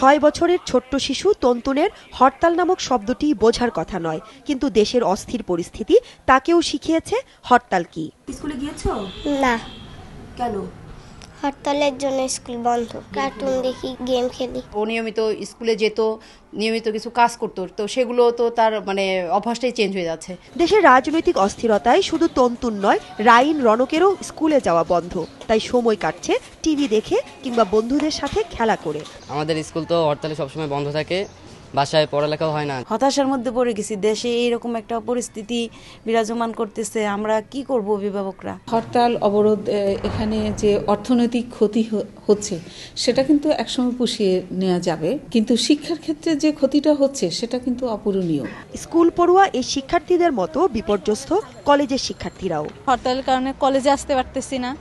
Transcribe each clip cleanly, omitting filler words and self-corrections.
6 বছরের ছোট্ট শিশু তন্তুনের হরতাল নামক শব্দটি বোঝার কথা নয়, কিন্তু দেশের অস্থির পরিস্থিতি তাকেও শিখিয়েছে হরতাল কি। স্কুলে গিয়েছো? না। কেন? হরতালের জন্য স্কুল বন্ধ। কার্টুন দেখি, গেম খেলি। ও নিয়মিত স্কুলে যেত, নিয়মিত কিছু কাজ করতো, তো সেগুলো তো তার অভ্যাসটাই চেঞ্জ হয়ে যাচ্ছে। দেশের রাজনৈতিক অস্থিরতায় শুধু তন্তুন নয়, রাইন রনকেরও স্কুলে যাওয়া বন্ধ। তাই সময় কাটছে টিভি দেখে কিংবা বন্ধুদের সাথে খেলা করে। আমাদের স্কুল তো হরতালে সবসময় বন্ধ থাকে, বাসায় পড়ালেখাও হয় না। হতাশার মধ্যে পড়ে গেছি। দেশে এইরকম একটা পরিস্থিতি বিরাজমান করতেছে, আমরা কি করব অভিভাবকরা? হরতাল অবরোধ, এখানে যে অর্থনৈতিক ক্ষতি হচ্ছে সেটা কিন্তু একসময় পুষিয়ে নেওয়া যাবে, কিন্তু শিক্ষার ক্ষেত্রে যে ক্ষতিটা হচ্ছে সেটা কিন্তু অপূরণীয়। স্কুল পড়ুয়া এই শিক্ষার্থীদের মতো বিপর্যস্ত কলেজের শিক্ষার্থীরাও। হরতালের কারণে কলেজে আসতে পারতেছি না,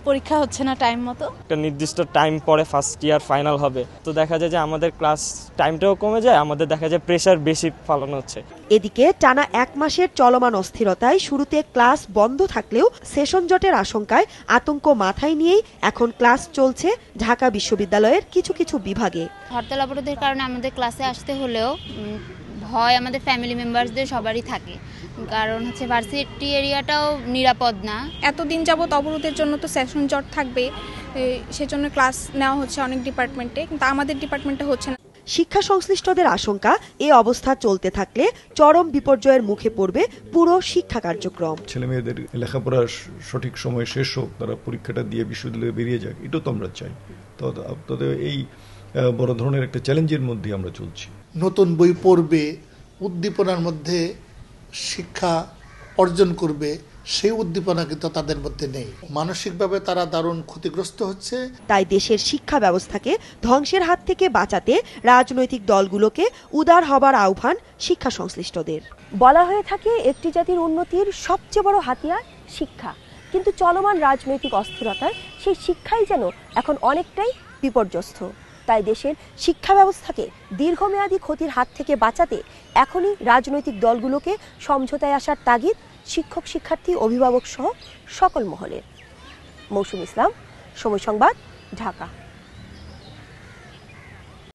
পরীক্ষা হচ্ছে না টাইম মতো। একটা নির্দিষ্ট টাইম পরে ফার্স্ট ইয়ার ফাইনাল হবে, তো দেখা যায় যে আমাদের ক্লাস টাইমটাও কমে যায়, আমাদের দেখা যায় প্রেশার বেশি ফলানো হচ্ছে। এদিকে টানা 1 মাসের চলমান অস্থিরতায় শুরুতে ক্লাস বন্ধ থাকলেও সেশন জটের আশঙ্কায় আতঙ্ক মাথায় নিয়েই এখন ক্লাস চলছে ঢাকা বিশ্ববিদ্যালয়ের কিছু কিছু বিভাগে। হরতাল অবরোধের কারণে আমাদের ক্লাসে আসতে হলেও ভয় আমাদের ফ্যামিলি মেম্বারসদের সবারই থাকে, কারণ ভার্সিটি এরিয়াটাও নিরাপদ না। এতদিন যাবত অবরোধের জন্য তো সেশন জট থাকবে, সেজন্য ক্লাস নেওয়া হচ্ছে অনেক ডিপার্টমেন্টে, কিন্তু আমাদের ডিপার্টমেন্টে হচ্ছে না। শিক্ষা সংশ্লিষ্টদের আশঙ্কা, এই অবস্থা চলতে থাকলে চরম বিপর্যয়ের মুখে পড়বে পুরো শিক্ষা কার্যক্রম। ছেলেমেয়েদের লেখাপড়া সঠিক সময়ে শেষ হোক, তারা পরীক্ষাটা দিয়ে বিশ্ববিদ্যালয়ে বেরিয়ে যাক, এটাও তো আমরা চাই। তো এই বড় ধরনের একটা চ্যালেঞ্জের মধ্যে আমরা চলছি। নতুন বই পড়বে, উদ্দীপনার মধ্যে শিক্ষা অর্জন করবে, সেই উদ্দীপনা কিন্তু তাদের মধ্যে নেই। মানসিকভাবে তারা দারুণ ক্ষতিগ্রস্ত হচ্ছে। তাই দেশের শিক্ষা ব্যবস্থাকে ধ্বংসের হাত থেকে বাঁচাতে রাজনৈতিক দলগুলোকে উদার হবার আহ্বান শিক্ষা সংশ্লিষ্টদের। বলা হয়ে থাকে একটি জাতির উন্নতির সবচেয়ে বড় হাতিয়ার শিক্ষা, কিন্তু চলমান রাজনৈতিক অস্থিরতায় সেই শিক্ষাই যেন এখন অনেকটাই বিপর্যস্ত। তাই দেশের শিক্ষা ব্যবস্থাকে দীর্ঘমেয়াদী ক্ষতির হাত থেকে বাঁচাতে এখনই রাজনৈতিক দলগুলোকে সমঝোতায় আসার তাগিদ শিক্ষক, শিক্ষার্থী, অভিভাবক সহ সকল মহলের। মৌসুম ইসলাম, সময় সংবাদ, ঢাকা।